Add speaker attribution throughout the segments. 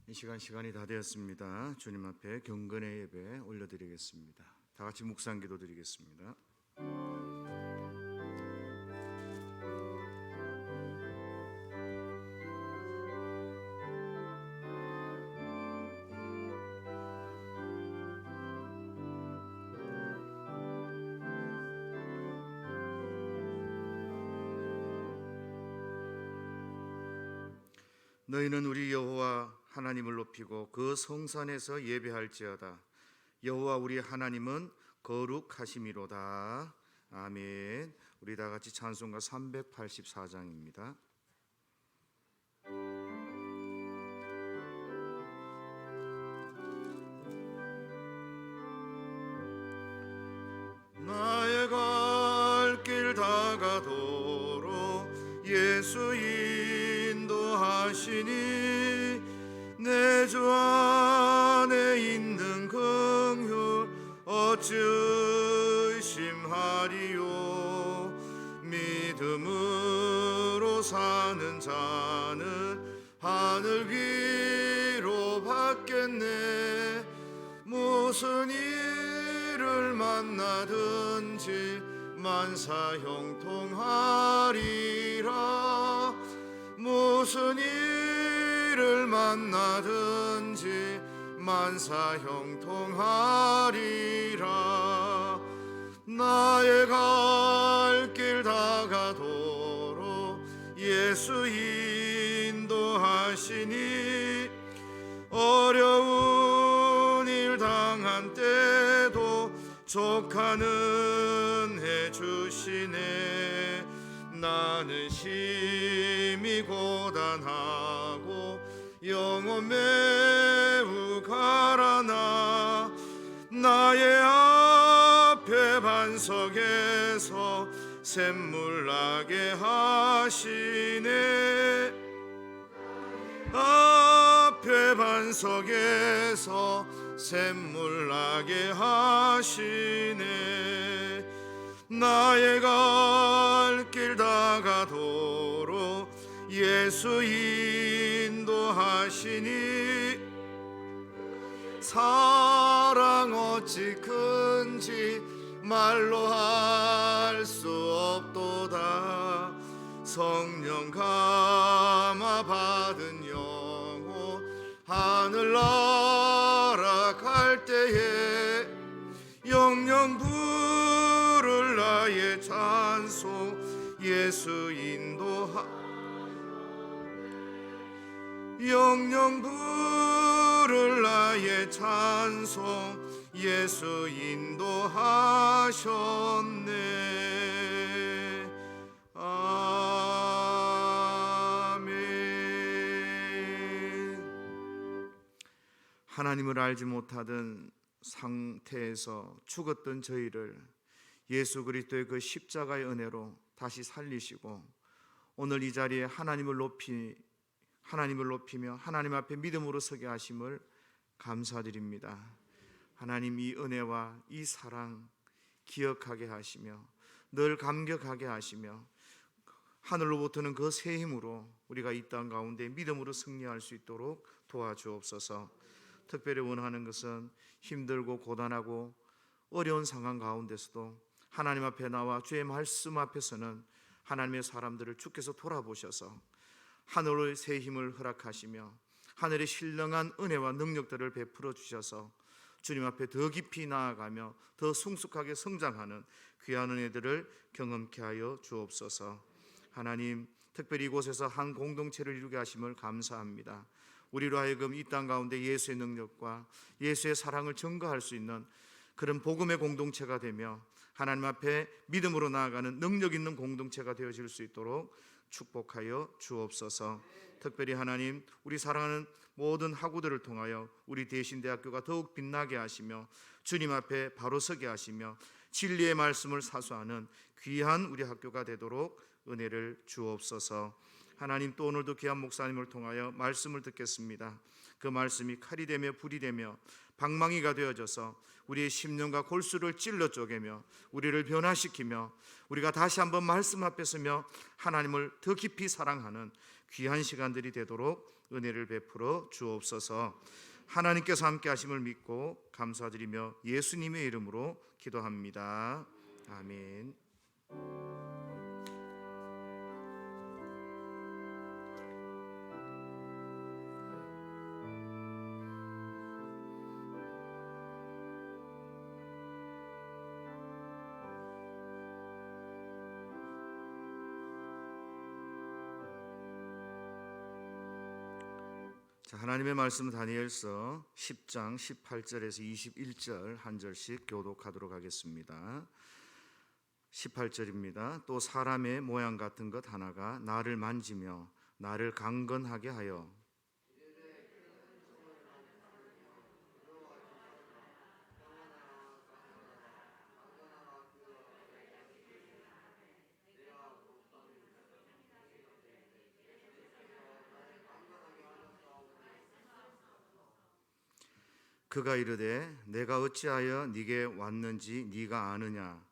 Speaker 1: 이 시간이 다 되었습니다. 주님 앞에 경건의 예배 올려드리겠습니다. 다 같이 묵상 기도 드리겠습니다. 너희는 우리 여호와 하나님을 높이고 그 성산에서 예배할지어다. 여호와 우리 하나님은 거룩하심이로다. 아멘. 우리 다 같이 찬송가 384장입니다. 나의 갈 길 다가도록 예수 인도하시니 내 주 안에 있는 긍휼 어찌 의심하리요. 믿음으로 사는 자는 하늘 위로 받겠네. 무슨 일을 만나든지 만사 형통하리라. 무슨 일을 만나든지 만사 형통하리라. 나의 갈 길 다가도록 예수 인도하시니 어려운 일 당한 때도 족하는 해 주시네. 나는 심히 고단하고 영혼 매우 가라나 나의 앞에 반석에서 샘물 나게 하시네. 앞에 반석에서 샘물 나게 하시네. 나의 갈 길 다가도록 예수 인도하시니 사랑 어찌 큰지 말로 할 수 없도다. 성령 감화 받은 영혼 하늘 날아갈 때에 영영 부를 나의 찬송 예수 영영 부를 나의 찬송 예수 인도하셨네. 아멘. 하나님을 알지 못하던 상태에서 죽었던 저희를 예수 그리스도의 그 십자가의 은혜로 다시 살리시고 오늘 이 자리에 하나님을 높이며 하나님 앞에 믿음으로 서게 하심을 감사드립니다. 하나님 이 은혜와 이 사랑 기억하게 하시며 늘 감격하게 하시며 하늘로부터는 그 새 힘으로 우리가 이 땅 가운데 믿음으로 승리할 수 있도록 도와주옵소서. 특별히 원하는 것은 힘들고 고단하고 어려운 상황 가운데서도 하나님 앞에 나와 주의 말씀 앞에서는 하나님의 사람들을 주께서 돌아보셔서 하늘의 새 힘을 허락하시며 하늘의 신령한 은혜와 능력들을 베풀어 주셔서 주님 앞에 더 깊이 나아가며 더 성숙하게 성장하는 귀한 은혜들을 경험케 하여 주옵소서. 하나님 특별히 이곳에서 한 공동체를 이루게 하심을 감사합니다. 우리로 하여금 이 땅 가운데 예수의 능력과 예수의 사랑을 증거할 수 있는 그런 복음의 공동체가 되며 하나님 앞에 믿음으로 나아가는 능력 있는 공동체가 되어질 수 있도록 축복하여 주옵소서. 특별히 하나님 우리 사랑하는 모든 학우들을 통하여 우리 대신대학교가 더욱 빛나게 하시며 주님 앞에 바로 서게 하시며 진리의 말씀을 사수하는 귀한 우리 학교가 되도록 은혜를 주옵소서. 하나님 또 오늘도 귀한 목사님을 통하여 말씀을 듣겠습니다. 그 말씀이 칼이 되며 불이 되며 방망이가 되어져서 우리의 심령과 골수를 찔러 쪼개며 우리를 변화시키며 우리가 다시 한번 말씀 앞에 서며 하나님을 더 깊이 사랑하는 귀한 시간들이 되도록 은혜를 베풀어 주옵소서. 하나님께서 함께 하심을 믿고 감사드리며 예수님의 이름으로 기도합니다. 아멘. 자, 하나님의 말씀 다니엘서 10장 18절에서 21절 한 절씩 교독하도록 하겠습니다. 18절입니다. 또 사람의 모양 같은 것 하나가 나를 만지며 나를 강건하게 하여 그가 이르되 내가 어찌하여 네게 왔는지 네가 아느냐.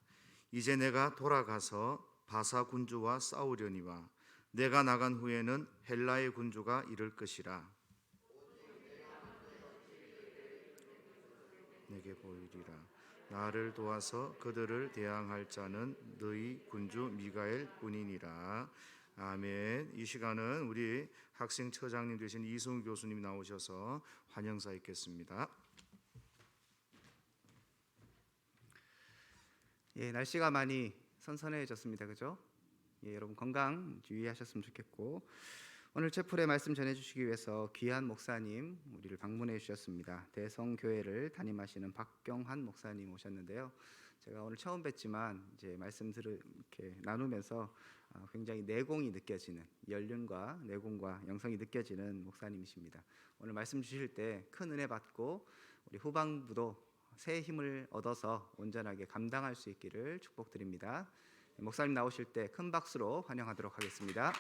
Speaker 1: 이제 내가 돌아가서 바사 군주와 싸우려니와 내가 나간 후에는 헬라의 군주가 이를 것이라. 내게 보이리라. 나를 도와서 그들을 대항할 자는 너희 군주 미가엘 뿐이니라. 아멘. 이 시간은 우리 학생 처장님 되신 이승우 교수님 나오셔서 환영사 있겠습니다.
Speaker 2: 예, 날씨가 많이 선선해졌습니다. 그죠? 예, 여러분 건강 유의하셨으면 좋겠고, 오늘 채플의 말씀 전해주시기 위해서 귀한 목사님 우리를 방문해 주셨습니다. 대성교회를 담임하시는 박경환 목사님 오셨는데요. 제가 오늘 처음 뵀지만 이제 말씀들을 이렇게 나누면서 굉장히 내공이 느껴지는, 연륜과 내공과 영성이 느껴지는 목사님이십니다. 오늘 말씀 주실 때 큰 은혜 받고 우리 후반부도 새 힘을 얻어서 온전하게 감당할 수 있기를 축복드립니다. 목사님 나오실 때 큰 박수로 환영하도록 하겠습니다.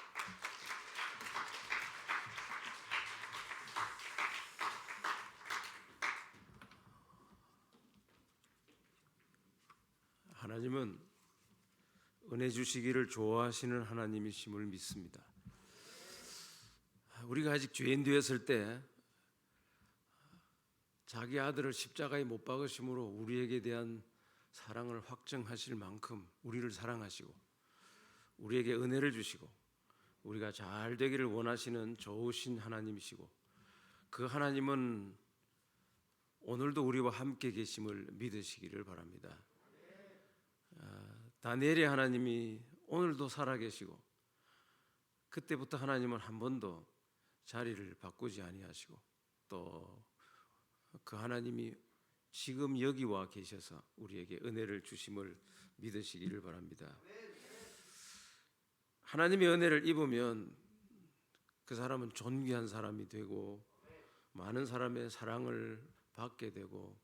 Speaker 3: 하나님은 은혜 주시기를 좋아하시는 하나님이심을 믿습니다. 우리가 아직 죄인 되었을 때 자기 아들을 십자가에 못 박으심으로 우리에게 대한 사랑을 확증하실 만큼 우리를 사랑하시고 우리에게 은혜를 주시고 우리가 잘 되기를 원하시는 좋으신 하나님이시고, 그 하나님은 오늘도 우리와 함께 계심을 믿으시기를 바랍니다. 다니엘의 하나님이 오늘도 살아계시고, 그때부터 하나님은 한 번도 자리를 바꾸지 아니하시고, 또 그 하나님이 지금 여기 와 계셔서 우리에게 은혜를 주심을 믿으시기를 바랍니다. 하나님의 은혜를 입으면 그 사람은 존귀한 사람이 되고 많은 사람의 사랑을 받게 되고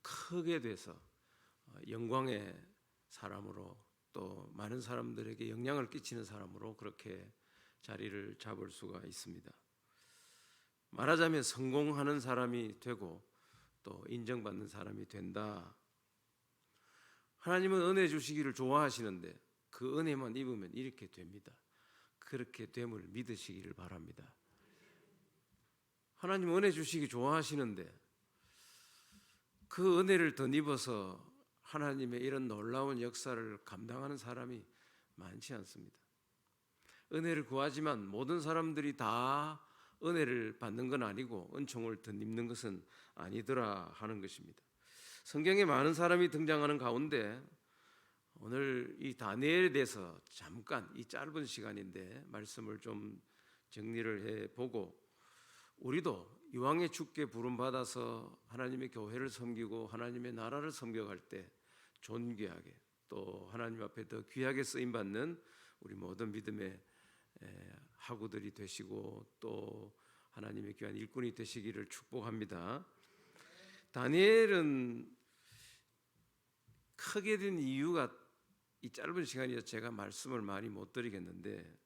Speaker 3: 크게 돼서 영광의 사람으로, 또 많은 사람들에게 영향을 끼치는 사람으로 그렇게 자리를 잡을 수가 있습니다. 말하자면 성공하는 사람이 되고 또 인정받는 사람이 된다. 하나님은 은혜 주시기를 좋아하시는데 그 은혜만 입으면 이렇게 됩니다. 그렇게 됨을 믿으시기를 바랍니다. 하나님 은혜 주시기 좋아하시는데 그 은혜를 덧입어서 하나님의 이런 놀라운 역사를 감당하는 사람이 많지 않습니다. 은혜를 구하지만 모든 사람들이 다 은혜를 받는 건 아니고 은총을 덧입는 것은 아니더라 하는 것입니다. 성경에 많은 사람이 등장하는 가운데 오늘 이 다니엘에 대해서 잠깐 이 짧은 시간인데 말씀을 좀 정리를 해보고, 우리도 이왕의 주께 부름받아서 하나님의 교회를 섬기고 하나님의 나라를 섬겨갈 때 존귀하게 또 하나님 앞에 더 귀하게 쓰임받는 우리 모든 믿음의 하구들이 되시고 또 하나님의 귀한 일꾼이 되시기를 축복합니다. 다니엘은 크게 된 이유가, 이 짧은 시간이어서 제가 말씀을 많이 못 드리겠는데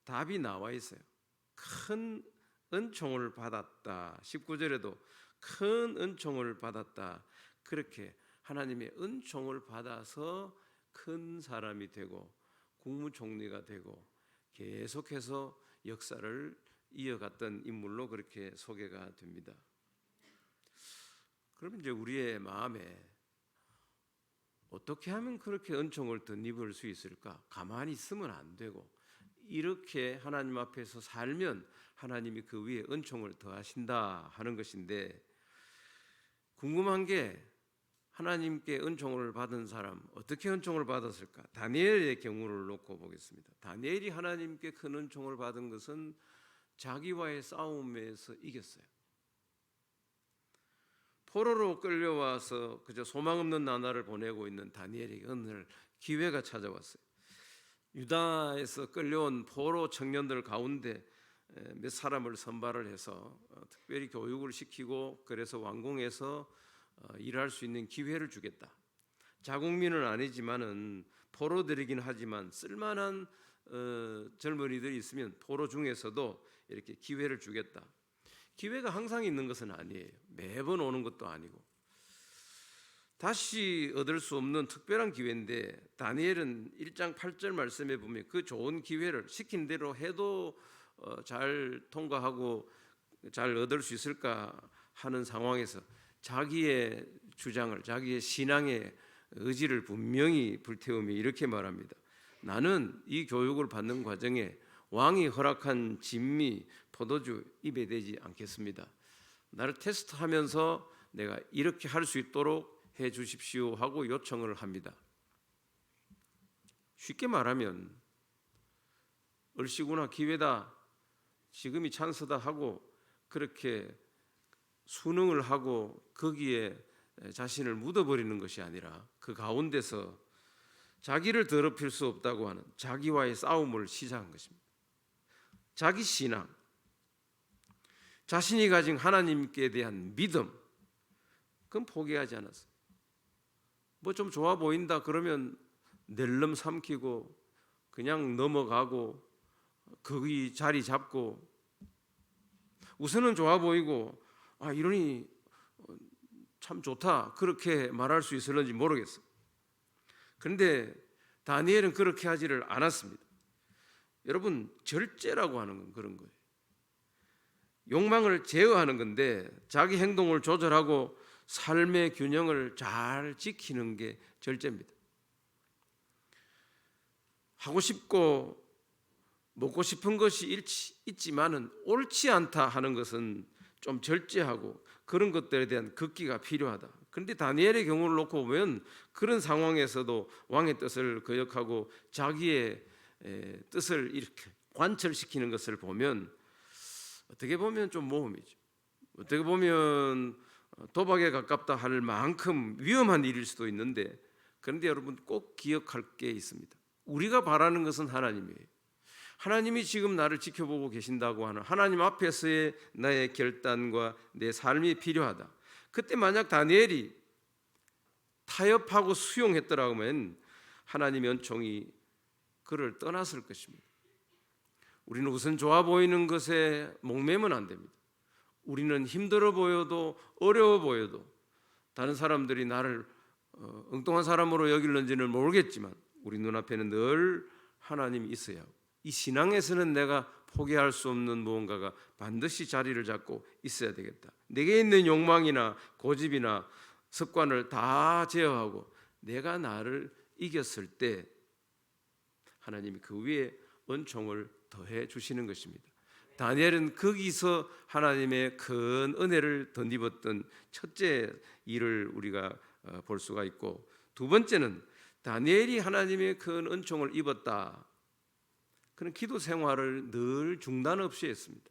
Speaker 3: 답이 나와 있어요. 큰 은총을 받았다. 19절에도 큰 은총을 받았다. 그렇게 하나님의 은총을 받아서 큰 사람이 되고 국무총리가 되고 계속해서 역사를 이어갔던 인물로 그렇게 소개가 됩니다. 그러면 이제 우리의 마음에 어떻게 하면 그렇게 은총을 덧입을 수 있을까? 가만히 있으면 안 되고 이렇게 하나님 앞에서 살면 하나님이 그 위에 은총을 더하신다 하는 것인데, 궁금한 게 하나님께 은총을 받은 사람 어떻게 은총을 받았을까? 다니엘의 경우를 놓고 보겠습니다. 다니엘이 하나님께 큰 은총을 받은 것은 자기와의 싸움에서 이겼어요. 포로로 끌려와서 그저 소망 없는 나날을 보내고 있는 다니엘에게 어느 기회가 찾아왔어요. 유다에서 끌려온 포로 청년들 가운데 몇 사람을 선발을 해서 특별히 교육을 시키고 그래서 왕궁에서 일할 수 있는 기회를 주겠다. 자국민은 아니지만은 포로들이긴 하지만 쓸만한 젊은이들이 있으면 포로 중에서도 이렇게 기회를 주겠다. 기회가 항상 있는 것은 아니에요. 매번 오는 것도 아니고 다시 얻을 수 없는 특별한 기회인데, 다니엘은 1장 8절 말씀에 보면 그 좋은 기회를 시킨 대로 해도 잘 통과하고 잘 얻을 수 있을까 하는 상황에서 자기의 주장을, 자기의 신앙의 의지를 분명히 불태우며 이렇게 말합니다. 나는 이 교육을 받는 과정에 왕이 허락한 진미, 포도주 입에 대지 않겠습니다. 나를 테스트하면서 내가 이렇게 할 수 있도록 해 주십시오 하고 요청을 합니다. 쉽게 말하면 얼씨구나, 기회다, 지금이 찬스다 하고 그렇게 순응을 하고 거기에 자신을 묻어버리는 것이 아니라 그 가운데서 자기를 더럽힐 수 없다고 하는 자기와의 싸움을 시작한 것입니다. 자기 신앙, 자신이 가진 하나님께 대한 믿음, 그건 포기하지 않았어요. 뭐 좀 좋아 보인다 그러면 낼름 삼키고 그냥 넘어가고 거기 자리 잡고, 우선은 좋아 보이고 이러니 참 좋다 그렇게 말할 수 있을는지 모르겠어요. 그런데 다니엘은 그렇게 하지를 않았습니다. 여러분, 절제라고 하는 건 그런 거예요. 욕망을 제어하는 건데 자기 행동을 조절하고 삶의 균형을 잘 지키는 게 절제입니다. 하고 싶고 먹고 싶은 것이 있지만은 옳지 않다 하는 것은 좀 절제하고 그런 것들에 대한 극기가 필요하다. 그런데 다니엘의 경우를 놓고 보면 그런 상황에서도 왕의 뜻을 거역하고 자기의 뜻을 이렇게 관철시키는 것을 보면 어떻게 보면 좀 모험이죠. 어떻게 보면 도박에 가깝다 할 만큼 위험한 일일 수도 있는데, 그런데 여러분 꼭 기억할 게 있습니다. 우리가 바라는 것은 하나님이에요. 하나님이 지금 나를 지켜보고 계신다고 하는 하나님 앞에서의 나의 결단과 내 삶이 필요하다. 그때 만약 다니엘이 타협하고 수용했더라고 하면 하나님의 은총이 그를 떠났을 것입니다. 우리는 우선 좋아 보이는 것에 목매면 안 됩니다. 우리는 힘들어 보여도 어려워 보여도 다른 사람들이 나를 엉뚱한 사람으로 여길는지는 모르겠지만 우리 눈앞에는 늘 하나님이 있어야 하고, 이 신앙에서는 내가 포기할 수 없는 무언가가 반드시 자리를 잡고 있어야 되겠다. 내게 있는 욕망이나 고집이나 습관을 다 제어하고 내가 나를 이겼을 때 하나님이 그 위에 은총을 더해 주시는 것입니다. 다니엘은 거기서 하나님의 큰 은혜를 덧입었던 첫째 일을 우리가 볼 수가 있고, 두 번째는 다니엘이 하나님의 큰 은총을 입었다. 그는 기도 생활을 늘 중단 없이 했습니다.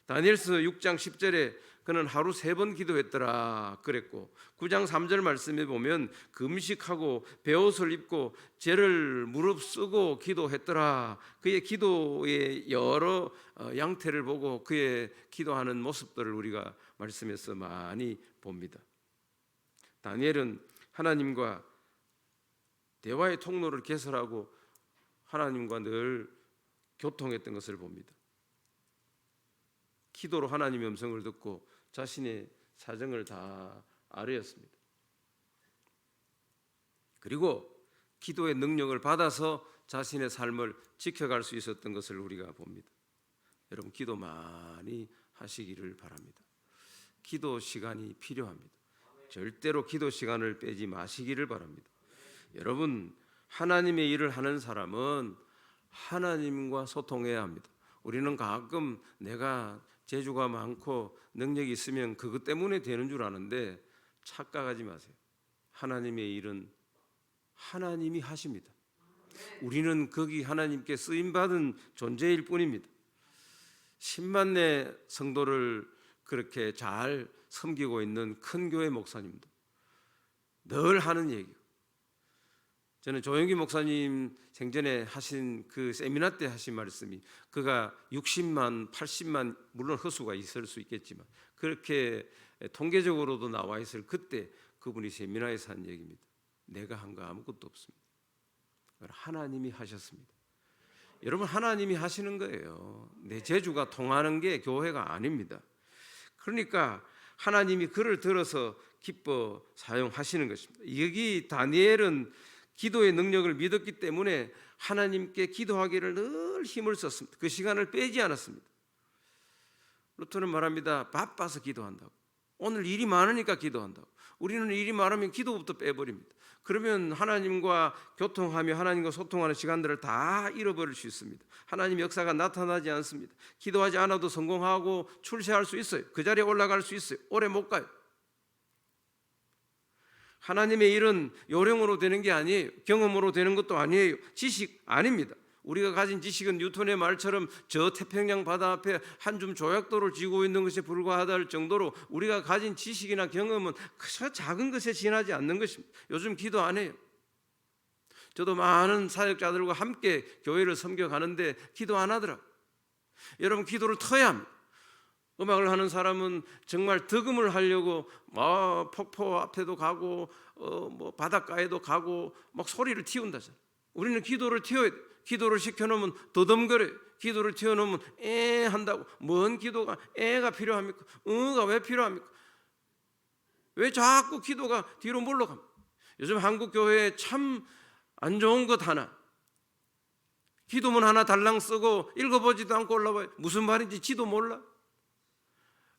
Speaker 3: 다니엘서 6장 10절에 그는 하루 3번 기도했더라 그랬고, 9장 3절 말씀에 보면 금식하고 베옷을 입고 죄를 무릅쓰고 기도했더라. 그의 기도의 여러 양태를 보고 그의 기도하는 모습들을 우리가 말씀에서 많이 봅니다. 다니엘은 하나님과 대화의 통로를 개설하고 하나님과 늘 교통했던 것을 봅니다. 기도로 하나님의 음성을 듣고 자신의 사정을 다 아뢰었습니다. 그리고 기도의 능력을 받아서 자신의 삶을 지켜갈 수 있었던 것을 우리가 봅니다. 여러분 기도 많이 하시기를 바랍니다. 기도 시간이 필요합니다. 절대로 기도 시간을 빼지 마시기를 바랍니다. 여러분 하나님의 일을 하는 사람은 하나님과 소통해야 합니다. 우리는 가끔 내가 재주가 많고 능력이 있으면 그것 때문에 되는 줄 아는데 착각하지 마세요. 하나님의 일은 하나님이 하십니다. 우리는 거기 하나님께 쓰임받은 존재일 뿐입니다. 10만내 성도를 그렇게 잘 섬기고 있는 큰 교회 목사님도 늘 하는 얘기예요. 저는 조영기 목사님 생전에 하신 그 세미나 때 하신 말씀이 그가 60만, 80만 물론 허수가 있을 수 있겠지만 그렇게 통계적으로도 나와 있을 그때 그분이 세미나에서 한 얘기입니다. 내가 한 거 아무것도 없습니다. 하나님이 하셨습니다. 여러분 하나님이 하시는 거예요. 내 재주가 통하는 게 교회가 아닙니다. 그러니까 하나님이 그를 들어서 기뻐 사용하시는 것입니다. 여기 다니엘은 기도의 능력을 믿었기 때문에 하나님께 기도하기를 늘 힘을 썼습니다. 그 시간을 빼지 않았습니다. 루터는 말합니다. 바빠서 기도한다고. 오늘 일이 많으니까 기도한다고. 우리는 일이 많으면 기도부터 빼버립니다. 그러면 하나님과 교통하며 하나님과 소통하는 시간들을 다 잃어버릴 수 있습니다. 하나님 역사가 나타나지 않습니다. 기도하지 않아도 성공하고 출세할 수 있어요. 그 자리에 올라갈 수 있어요. 오래 못 가요. 하나님의 일은 요령으로 되는 게 아니에요. 경험으로 되는 것도 아니에요. 지식 아닙니다. 우리가 가진 지식은 뉴턴의 말처럼 저 태평양 바다 앞에 한 줌 조약돌을 쥐고 있는 것에 불과하다 할 정도로 우리가 가진 지식이나 경험은 그저 작은 것에 지나지 않는 것입니다. 요즘 기도 안 해요. 저도 많은 사역자들과 함께 교회를 섬겨가는데 기도 안 하더라고요. 여러분 기도를 터야 합니다. 음악을 하는 사람은 정말 득음을 하려고 폭포 앞에도 가고 바닷가에도 가고 막 소리를 틔운다잖아요. 우리는 기도를 틔워야 돼요. 기도를 시켜놓으면 더듬거려요. 기도를 틔워놓으면 에 한다고. 뭔 기도가 에가 필요합니까? 응가 왜 필요합니까? 왜 자꾸 기도가 뒤로 물러갑니까? 요즘 한국 교회에 참 안 좋은 것 하나, 기도문 하나 달랑 쓰고 읽어보지도 않고 올라와요. 무슨 말인지 지도 몰라.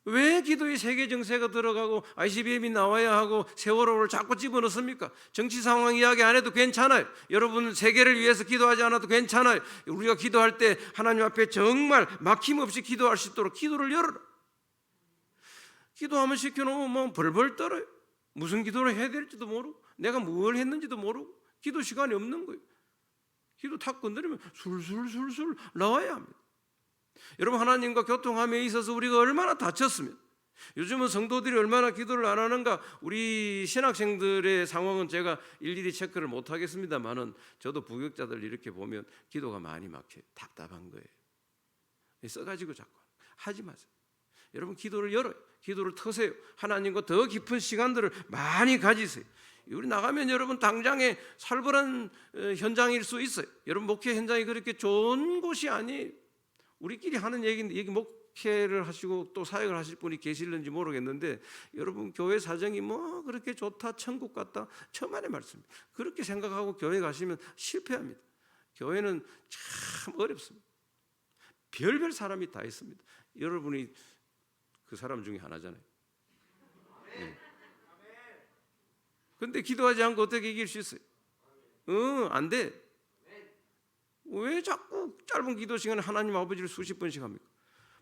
Speaker 3: 왜 기도의 세계 정세가 들어가고 ICBM이 나와야 하고 세월호를 자꾸 집어넣습니까? 정치 상황 이야기 안 해도 괜찮아요. 여러분 세계를 위해서 기도하지 않아도 괜찮아요. 우리가 기도할 때 하나님 앞에 정말 막힘없이 기도할 수 있도록 기도를 열어라. 기도하면 시켜놓으면 뭐 벌벌 떨어요. 무슨 기도를 해야 될지도 모르고 내가 뭘 했는지도 모르고 기도 시간이 없는 거예요. 기도 탁 건드리면 술술술술 나와야 합니다. 여러분 하나님과 교통함에 있어서 우리가 얼마나 다쳤으면, 요즘은 성도들이 얼마나 기도를 안 하는가. 우리 신학생들의 상황은 제가 일일이 체크를 못 하겠습니다만은 저도 부교육자들 이렇게 보면 기도가 많이 막혀요. 답답한 거예요. 써가지고 자꾸 하지 마세요. 여러분 기도를 열어요. 기도를 터세요. 하나님과 더 깊은 시간들을 많이 가지세요. 우리 나가면 여러분 당장에 살벌한 현장일 수 있어요. 여러분 목회 현장이 그렇게 좋은 곳이 아니에요. 우리끼리 하는 얘기인데 여기 목회를 하시고 또 사역을 하실 분이 계실는지 모르겠는데 여러분 교회 사정이 뭐 그렇게 좋다 천국 같다 천만의 말씀입니다. 그렇게 생각하고 교회 가시면 실패합니다. 교회는 참 어렵습니다. 별별 사람이 다 있습니다. 여러분이 그 사람 중에 하나잖아요. 근데 기도하지 않고 어떻게 이길 수 있어요? 안 돼. 왜 자꾸 짧은 기도 시간에 하나님 아버지를 수십 번씩 합니까?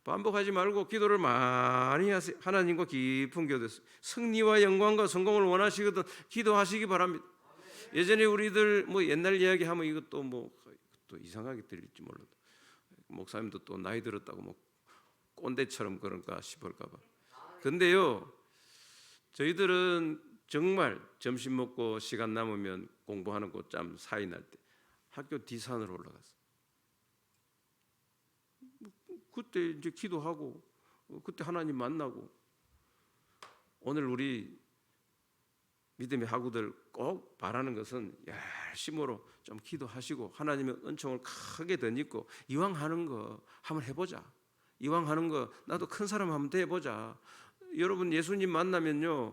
Speaker 3: 반복하지 말고 기도를 많이 하세요. 하나님과 깊은 교도, 승리와 영광과 성공을 원하시거든 기도하시기 바랍니다. 예전에 우리들 뭐 옛날 이야기하면 이것도 또 이상하게 들릴지 몰라도 목사님도 또 나이 들었다고 뭐 꼰대처럼 그런가 싶을까 봐. 근데요, 저희들은 정말 점심 먹고 시간 남으면 공부하는 곳짬 사이 날 때 학교 뒷산으로 올라갔어요. 그때 이제 기도하고 그때 하나님 만나고. 오늘 우리 믿음의 학우들 꼭 바라는 것은 열심으로 좀 기도하시고 하나님의 은총을 크게 덧입고 이왕 하는 거 한번 해보자. 이왕 하는 거 나도 큰 사람 한번 돼보자. 여러분 예수님 만나면요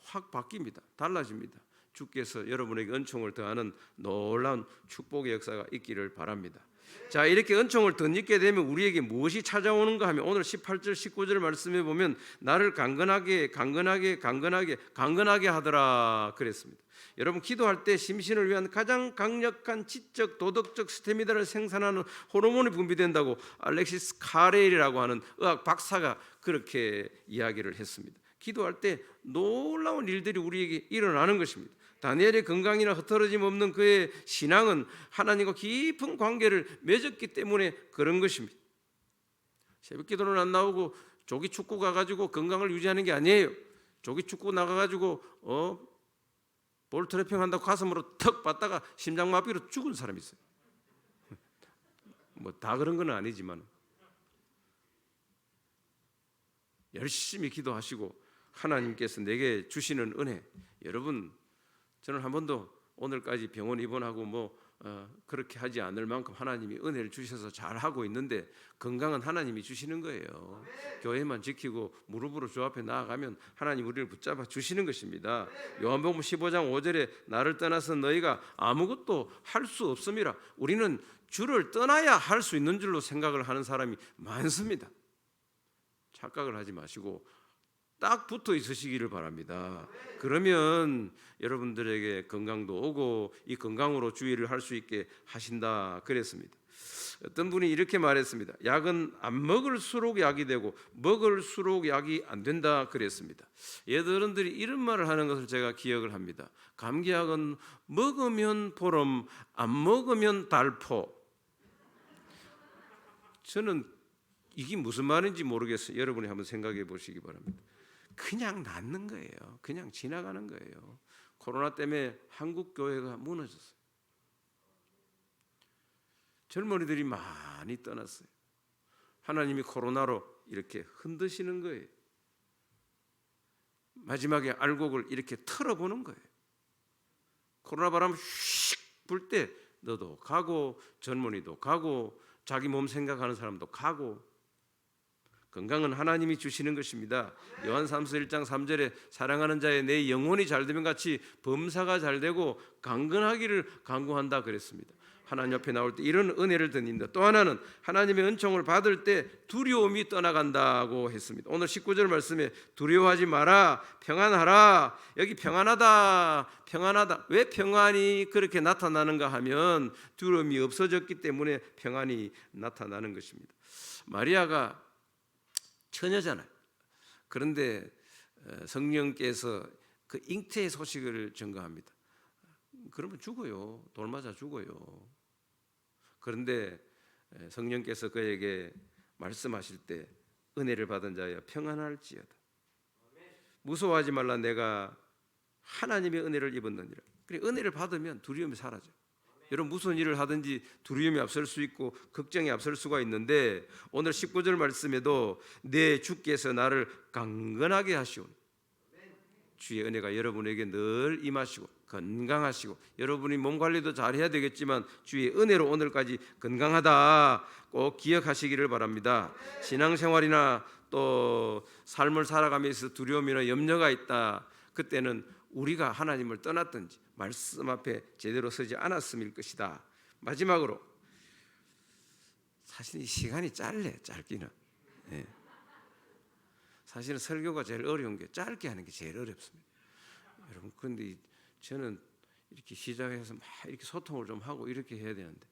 Speaker 3: 확 바뀝니다. 달라집니다. 주께서 여러분에게 은총을 더하는 놀라운 축복의 역사가 있기를 바랍니다. 자, 이렇게 은총을 덧입게 되면 우리에게 무엇이 찾아오는가 하면 오늘 18절 19절 말씀에 보면 나를 강건하게 하더라 그랬습니다. 여러분, 기도할 때 심신을 위한 가장 강력한 지적 도덕적 스태미나를 생산하는 호르몬이 분비된다고 알렉시스 카렐이라고 하는 의학 박사가 그렇게 이야기를 했습니다. 기도할 때 놀라운 일들이 우리에게 일어나는 것입니다. 다니엘의 건강이나 흐트러짐 없는 그의 신앙은 하나님과 깊은 관계를 맺었기 때문에 그런 것입니다. 새벽 기도는 안 나오고 조기 축구 가가지고 건강을 유지하는 게 아니에요. 조기 축구 나가가지고 볼 트래핑 한다고 가슴으로 턱 받다가 심장마비로 죽은 사람이 있어요. 뭐 다 그런 건 아니지만 열심히 기도하시고 하나님께서 내게 주시는 은혜, 여러분, 저는 한 번도 오늘까지 병원 입원하고 그렇게 하지 않을 만큼 하나님이 은혜를 주셔서 잘 하고 있는데, 건강은 하나님이 주시는 거예요. 교회만 지키고 무릎으로 주 앞에 나아가면 하나님 우리를 붙잡아 주시는 것입니다. 요한복음 15장 5절에 나를 떠나서 너희가 아무것도 할 수 없음이라. 우리는 주를 떠나야 할 수 있는 줄로 생각을 하는 사람이 많습니다. 착각을 하지 마시고 딱 붙어 있으시기를 바랍니다. 그러면 여러분들에게 건강도 오고 이 건강으로 주의를 할 수 있게 하신다 그랬습니다. 어떤 분이 이렇게 말했습니다. 약은 안 먹을수록 약이 되고 먹을수록 약이 안 된다 그랬습니다. 예들은들이 이런 말을 하는 것을 제가 기억을 합니다. 감기약은 먹으면 보름, 안 먹으면 달포. 저는 이게 무슨 말인지 모르겠어요. 여러분이 한번 생각해 보시기 바랍니다. 그냥 낫는 거예요. 그냥 지나가는 거예요. 코로나 때문에 한국 교회가 무너졌어요. 젊은이들이 많이 떠났어요. 하나님이 코로나로 이렇게 흔드시는 거예요. 마지막에 알곡을 이렇게 털어보는 거예요. 코로나 바람 휙 불 때 너도 가고 젊은이도 가고 자기 몸 생각하는 사람도 가고. 건강은 하나님이 주시는 것입니다. 요한 3서 1장 3절에 사랑하는 자의 내 영혼이 잘되면 같이 범사가 잘되고 강건하기를 간구한다 그랬습니다. 하나님 옆에 나올 때 이런 은혜를 드린다. 또 하나는 하나님의 은총을 받을 때 두려움이 떠나간다고 했습니다. 오늘 19절 말씀에 두려워하지 마라, 평안하라. 여기 평안하다. 왜 평안이 그렇게 나타나는가 하면 두려움이 없어졌기 때문에 평안이 나타나는 것입니다. 마리아가 처녀잖아요. 그런데 성령께서 그 잉태의 소식을 전가합니다. 그러면 죽어요. 돌 맞아 죽어요. 그런데 성령께서 그에게 말씀하실 때 은혜를 받은 자여 평안할지어다. 무서워하지 말라, 내가 하나님의 은혜를 입었느니라. 그래, 은혜를 받으면 두려움이 사라져요. 여러분, 무슨 일을 하든지 두려움이 앞설 수 있고 걱정이 앞설 수가 있는데, 오늘 19절 말씀에도 내 주께서 나를 강건하게 하시오니, 주의 은혜가 여러분에게 늘 임하시고 건강하시고, 여러분이 몸 관리도 잘 해야 되겠지만 주의 은혜로 오늘까지 건강하다 꼭 기억하시기를 바랍니다. 신앙생활이나 또 삶을 살아가면서 두려움이나 염려가 있다, 그때는 우리가 하나님을 떠났든지 말씀 앞에 제대로 서지 않았음일 것이다. 마지막으로, 사실 이 시간이 짧기는 사실은 설교가 제일 어려운 게 짧게 하는 게 제일 어렵습니다. 여러분, 그런데 저는 이렇게 시작해서 막 이렇게 소통을 좀 하고 이렇게 해야 되는데,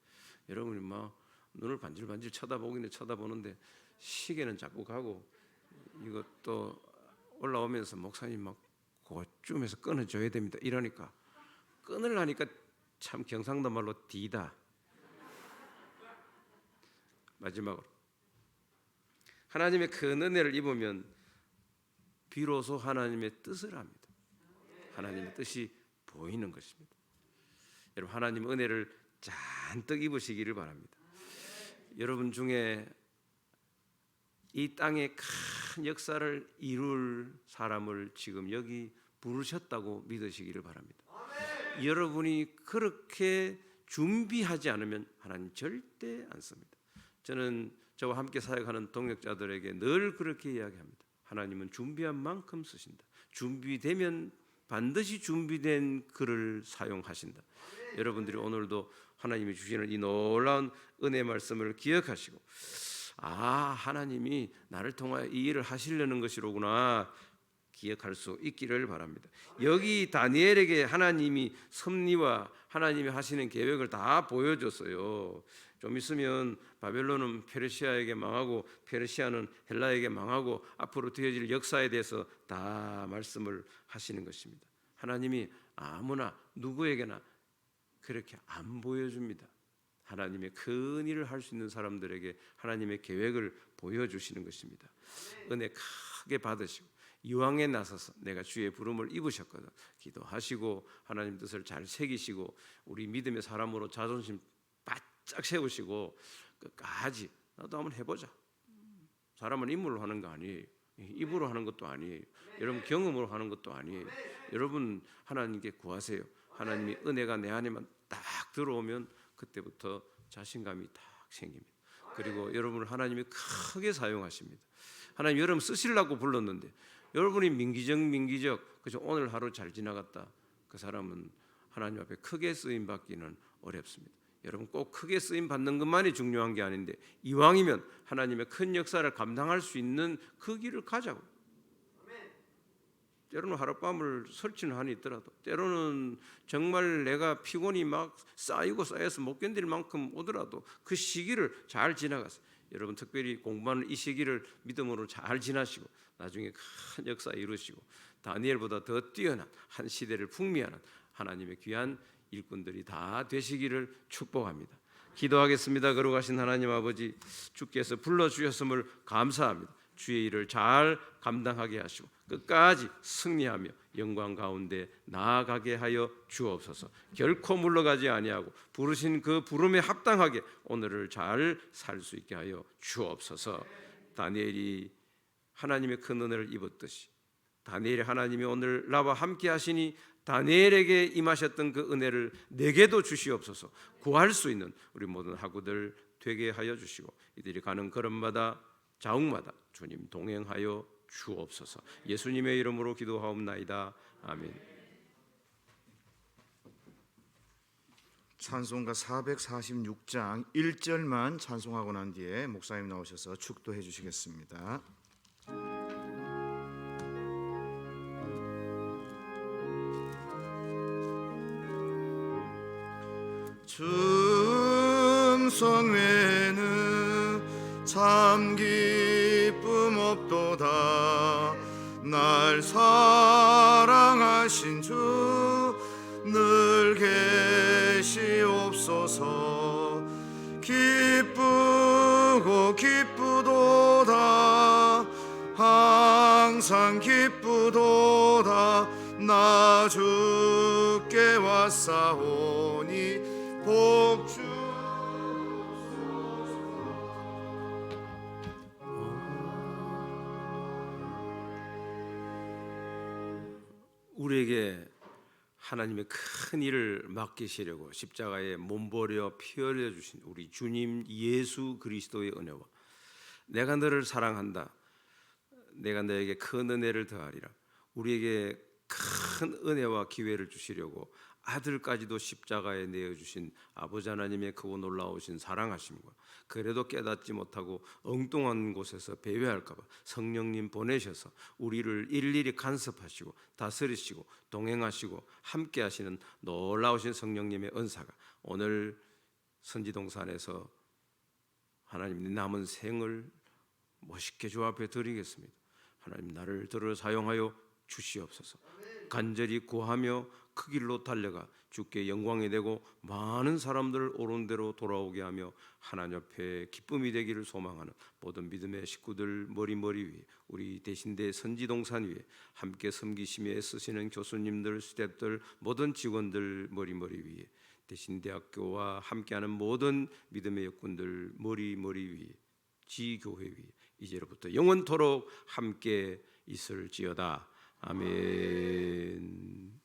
Speaker 3: 여러분이 막 눈을 반질반질 쳐다보기는 쳐다보는데 시계는 자꾸 가고, 이것도 올라오면서 목사님 막 그쯤에서 끊어줘야 됩니다 이러니까, 끊으려니까 참 경상도 말로 디다. 마지막으로, 하나님의 큰 은혜를 입으면 비로소 하나님의 뜻을 합니다. 하나님의 뜻이 보이는 것입니다. 여러분, 하나님 은혜를 잔뜩 입으시기를 바랍니다. 여러분 중에 이 땅에 큰 역사를 이룰 사람을 지금 여기 부르셨다고 믿으시기를 바랍니다. 여러분이 그렇게 준비하지 않으면 하나님 절대 안 씁니다. 저는 저와 함께 사역하는 동역자들에게 늘 그렇게 이야기합니다. 하나님은 준비한 만큼 쓰신다. 준비되면 반드시 준비된 글을 사용하신다. 여러분들이 오늘도 하나님이 주시는 이 놀라운 은혜 말씀을 기억하시고, 하나님이 나를 통하여 이 일을 하시려는 것이로구나 기억할 수 있기를 바랍니다. 여기 다니엘에게 하나님이 섭리와 하나님이 하시는 계획을 다 보여줬어요. 좀 있으면 바벨론은 페르시아에게 망하고 페르시아는 헬라에게 망하고 앞으로 되어질 역사에 대해서 다 말씀을 하시는 것입니다. 하나님이 아무나 누구에게나 그렇게 안 보여줍니다. 하나님의 큰 일을 할 수 있는 사람들에게 하나님의 계획을 보여주시는 것입니다. 은혜 크게 받으시고 이왕에 나서서 내가 주의 부름을 입으셨거든 기도하시고 하나님 뜻을 잘 새기시고 우리 믿음의 사람으로 자존심 바짝 세우시고 끝까지 나도 한번 해보자. 사람은 인물로 하는 거 아니에요. 입으로 하는 것도 아니에요. 여러분 경험으로 하는 것도 아니에요. 여러분 하나님께 구하세요. 하나님이 은혜가 내 안에만 딱 들어오면 그때부터 자신감이 딱 생깁니다. 그리고 여러분을 하나님이 크게 사용하십니다. 하나님 여러분 쓰시려고 불렀는데 여러분이 민기적 그래서 오늘 하루 잘 지나갔다 그 사람은 하나님 앞에 크게 쓰임 받기는 어렵습니다. 여러분 꼭 크게 쓰임 받는 것만이 중요한 게 아닌데 이왕이면 하나님의 큰 역사를 감당할 수 있는 그 길을 가자고. 때로는 하룻밤을 설치는 한이 있더라도 때로는 정말 내가 피곤이 막 쌓여서 못 견딜 만큼 오더라도 그 시기를 잘 지나가세요. 여러분 특별히 공부하는 이 시기를 믿음으로 잘 지나시고 나중에 큰 역사 이루시고 다니엘보다 더 뛰어난 한 시대를 풍미하는 하나님의 귀한 일꾼들이 다 되시기를 축복합니다. 기도하겠습니다. 거룩하신 하나님 아버지, 주께서 불러주셨음을 감사합니다. 주의 일을 잘 감당하게 하시고 끝까지 승리하며 영광 가운데 나아가게 하여 주옵소서. 결코 물러가지 아니하고 부르신 그 부름에 합당하게 오늘을 잘 살 수 있게 하여 주옵소서. 다니엘이 하나님의 큰 은혜를 입었듯이 다니엘이 하나님이 오늘 나와 함께 하시니 다니엘에게 임하셨던 그 은혜를 내게도 주시옵소서. 구할 수 있는 우리 모든 학우들 되게 하여 주시고 이들이 가는 걸음마다 자욱마다 주님 동행하여 주옵소서. 예수님의 이름으로 기도하옵나이다. 아멘.
Speaker 1: 찬송가 446장 1절만 찬송하고 난 뒤에 목사님 나오셔서 축도해 주시겠습니다. 춤성 외에는 참 기쁨 없도다. 날 사랑하신 주 늘 계시옵소서. 기쁘고 기쁘도다. 항상 기쁘도다. 나 주께 왔사오니 복주
Speaker 3: 우리에게 하나님의 큰 일을 맡기시려고 십자가에 몸버려 피 흘려 주신 우리 주님 예수 그리스도의 은혜와 내가 너를 사랑한다. 내가 너에게 큰 은혜를 더하리라. 우리에게 큰 은혜와 기회를 주시려고 아들까지도 십자가에 내어주신 아버지 하나님의 크고 놀라우신 사랑하심과 그래도 깨닫지 못하고 엉뚱한 곳에서 배회할까 봐 성령님 보내셔서 우리를 일일이 간섭하시고 다스리시고 동행하시고 함께 하시는 놀라우신 성령님의 은사가 오늘 선지동산에서 하나님 남은 생을 멋있게 주 앞에 드리겠습니다. 하나님 나를 들어 사용하여 주시옵소서. 간절히 구하며 그 길로 달려가 주께 영광이 되고 많은 사람들을 옳은 대로 돌아오게 하며 하나님 앞에 기쁨이 되기를 소망하는 모든 믿음의 식구들 머리 위에 우리 대신대 선지동산 위에 함께 섬기시며 애쓰시는 교수님들, 스태프들, 모든 직원들 머리 위에 대신대학교와 함께하는 모든 믿음의 역군들 머리 위에 지교회 위에 이제로부터 영원토록 함께 있을지어다. 아멘.